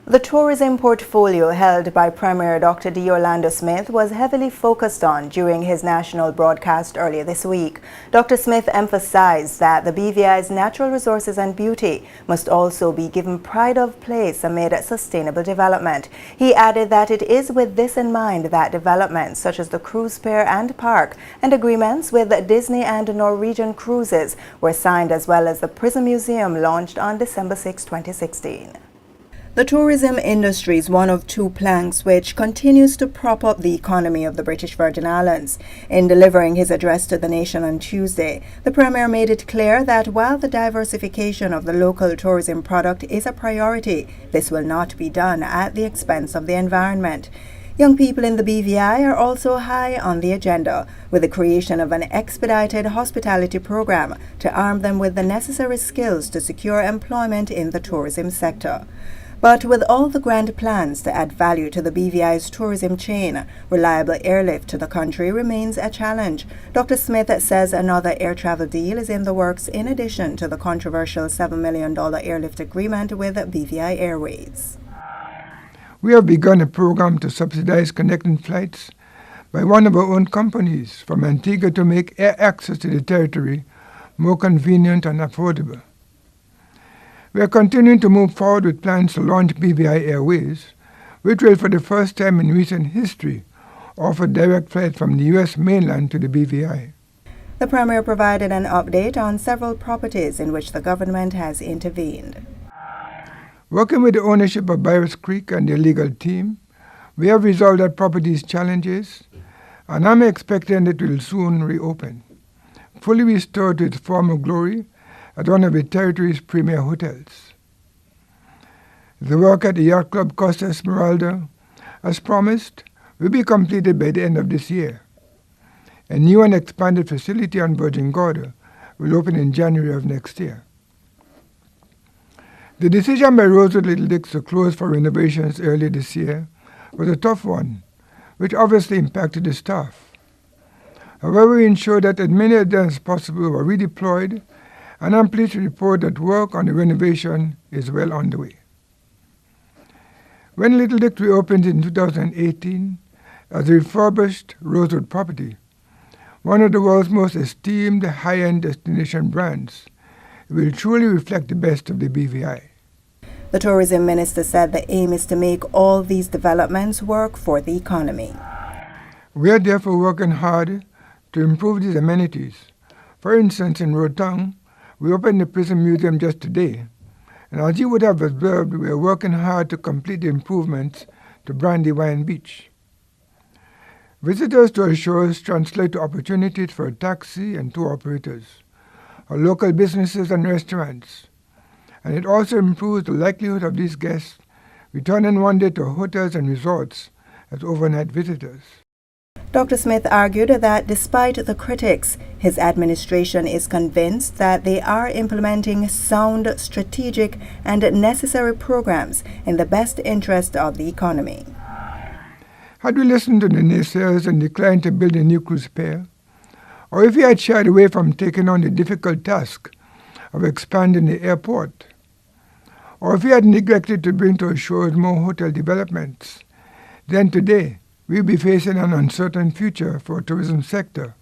The tourism portfolio held by Premier Dr. D. Orlando Smith was heavily focused on during his national broadcast earlier this week. Dr. Smith emphasized that the BVI's natural resources and beauty must also be given pride of place amid sustainable development. He added that it is with this in mind that developments such as the cruise pier and park and agreements with Disney and Norwegian Cruises were signed, as well as the Prism Museum launched on December 6, 2016. The tourism industry is one of two planks which continues to prop up the economy of the British Virgin Islands. In delivering his address to the nation on Tuesday, the Premier made it clear that while the diversification of the local tourism product is a priority, this will not be done at the expense of the environment. Young people in the BVI are also high on the agenda, with the creation of an expedited hospitality program to arm them with the necessary skills to secure employment in the tourism sector. But with all the grand plans to add value to the BVI's tourism chain, reliable airlift to the country remains a challenge. Dr. Smith says another air travel deal is in the works in addition to the controversial $7 million airlift agreement with BVI Airways. We have begun a program to subsidize connecting flights by one of our own companies from Antigua to make air access to the territory more convenient and affordable. We are continuing to move forward with plans to launch BVI Airways, which will for the first time in recent history offer direct flights from the U.S. mainland to the BVI. The Premier provided an update on several properties in which the government has intervened. Working with the ownership of Byers Creek and their legal team, we have resolved that property's challenges, and I'm expecting it will soon reopen, fully restored to its former glory at one of the territory's premier hotels. The work at the Yacht Club Costa Esmeralda, as promised, will be completed by the end of this year. A new and expanded facility on Virgin Gorda will open in January of next year. The decision by Rosewood Little Dix to close for renovations earlier this year was a tough one, which obviously impacted the staff. However, we ensured that as many of them as possible were redeployed, and I'm pleased to report that work on the renovation is well underway. When Little Dix reopened in 2018 as a refurbished Rosewood property, one of the world's most esteemed high-end destination brands, it will truly reflect the best of the BVI. The tourism minister said the aim is to make all these developments work for the economy. We are therefore working hard to improve these amenities. For instance, in Rotong, we opened the Prism Museum just today, and as you would have observed, we are working hard to complete the improvements to Brandywine Beach. Visitors to our shores translate to opportunities for taxi and tour operators, our local businesses and restaurants, and it also improves the likelihood of these guests returning one day to hotels and resorts as overnight visitors. Dr. Smith argued that despite the critics, his administration is convinced that they are implementing sound, strategic, and necessary programs in the best interest of the economy. Had we listened to the naysayers and declined to build a new cruise pier, or if we had shied away from taking on the difficult task of expanding the airport, or if we had neglected to bring to our shores more hotel developments, then today we'll be facing an uncertain future for the tourism sector